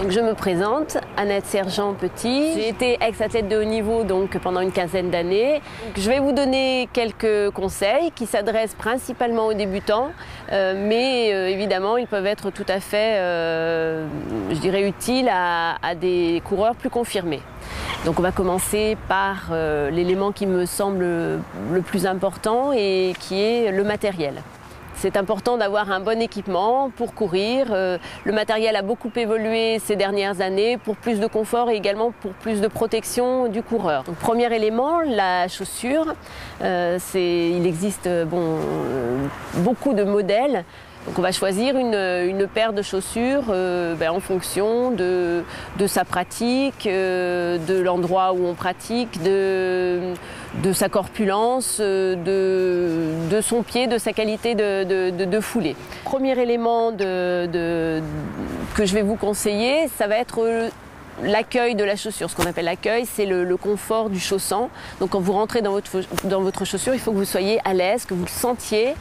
Donc je me présente, Annette Sergent-Petit. J'ai été ex-athlète de haut niveau donc, pendant une quinzaine d'années. Je vais vous donner quelques conseils qui s'adressent principalement aux débutants, mais évidemment ils peuvent être tout à fait, je dirais, utiles à des coureurs plus confirmés. Donc on va commencer par l'élément qui me semble le plus important et qui est le matériel. C'est important d'avoir un bon équipement pour courir. Le matériel a beaucoup évolué ces dernières années pour plus de confort et également pour plus de protection du coureur. Donc, premier élément, la chaussure. Il existe beaucoup de modèles. Donc on va choisir une paire de chaussures en fonction de sa pratique, de l'endroit où on pratique, de sa corpulence, de son pied, de sa qualité de foulée. Premier élément que je vais vous conseiller, ça va être l'accueil de la chaussure. Ce qu'on appelle l'accueil, c'est le confort du chaussant. Donc quand vous rentrez dans votre chaussure, il faut que vous soyez à l'aise, que vous le sentiez.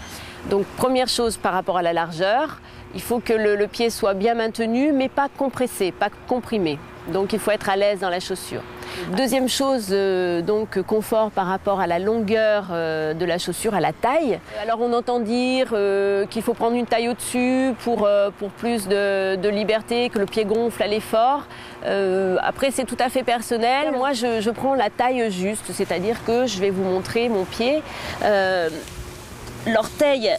Donc première chose par rapport à la largeur, il faut que le pied soit bien maintenu mais pas compressé, pas comprimé. Donc il faut être à l'aise dans la chaussure. Deuxième chose, donc confort par rapport à la longueur de la chaussure, à la taille. Alors on entend dire qu'il faut prendre une taille au-dessus pour plus de liberté, que le pied gonfle à l'effort. Après c'est tout à fait personnel. Moi je prends la taille juste, c'est-à-dire que je vais vous montrer mon pied. L'orteil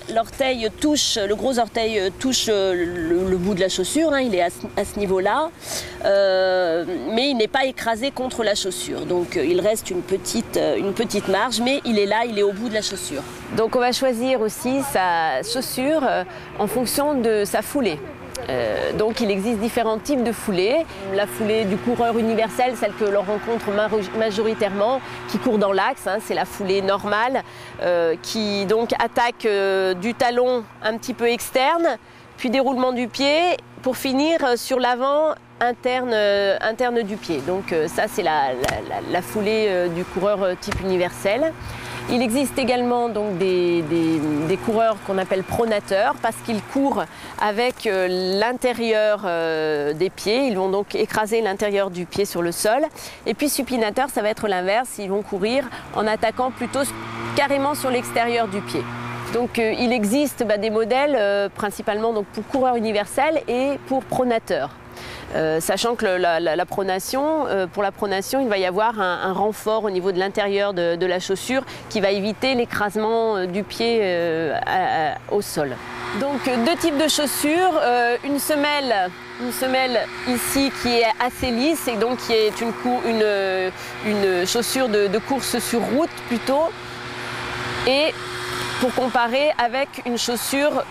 touche, le gros orteil touche le bout de la chaussure, hein, il est à ce niveau-là, mais il n'est pas écrasé contre la chaussure. Donc il reste une petite marge, mais il est là, il est au bout de la chaussure. Donc on va choisir aussi sa chaussure en fonction de sa foulée. Donc il existe différents types de foulées. La foulée du coureur universel, celle que l'on rencontre majoritairement, qui court dans l'axe, hein, c'est la foulée normale, qui donc attaque du talon un petit peu externe, puis déroulement du pied, pour finir sur l'avant interne du pied. Donc ça c'est la foulée du coureur type universel. Il existe également donc des coureurs qu'on appelle pronateurs parce qu'ils courent avec l'intérieur des pieds. Ils vont donc écraser l'intérieur du pied sur le sol. Et puis supinateurs, ça va être l'inverse. Ils vont courir en attaquant plutôt carrément sur l'extérieur du pied. Donc il existe des modèles principalement donc, pour coureurs universels et pour pronateurs. Sachant que pour la pronation, il va y avoir un renfort au niveau de l'intérieur de la chaussure qui va éviter l'écrasement du pied au sol. Donc deux types de chaussures, une semelle ici qui est assez lisse et donc qui est une chaussure de course sur route plutôt, et pour comparer avec une chaussure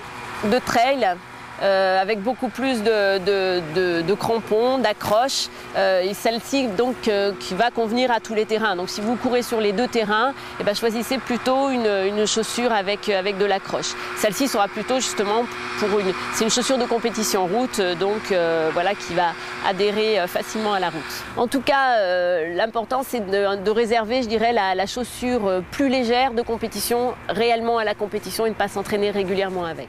de trail avec beaucoup plus de crampons, d'accroches, et celle-ci donc qui va convenir à tous les terrains. Donc si vous courez sur les deux terrains, choisissez plutôt une chaussure avec de l'accroche. Celle-ci sera plutôt justement c'est une chaussure de compétition route, donc voilà, qui va adhérer facilement à la route. En tout cas, l'important c'est de réserver, je dirais, la chaussure plus légère de compétition réellement à la compétition et ne pas s'entraîner régulièrement avec.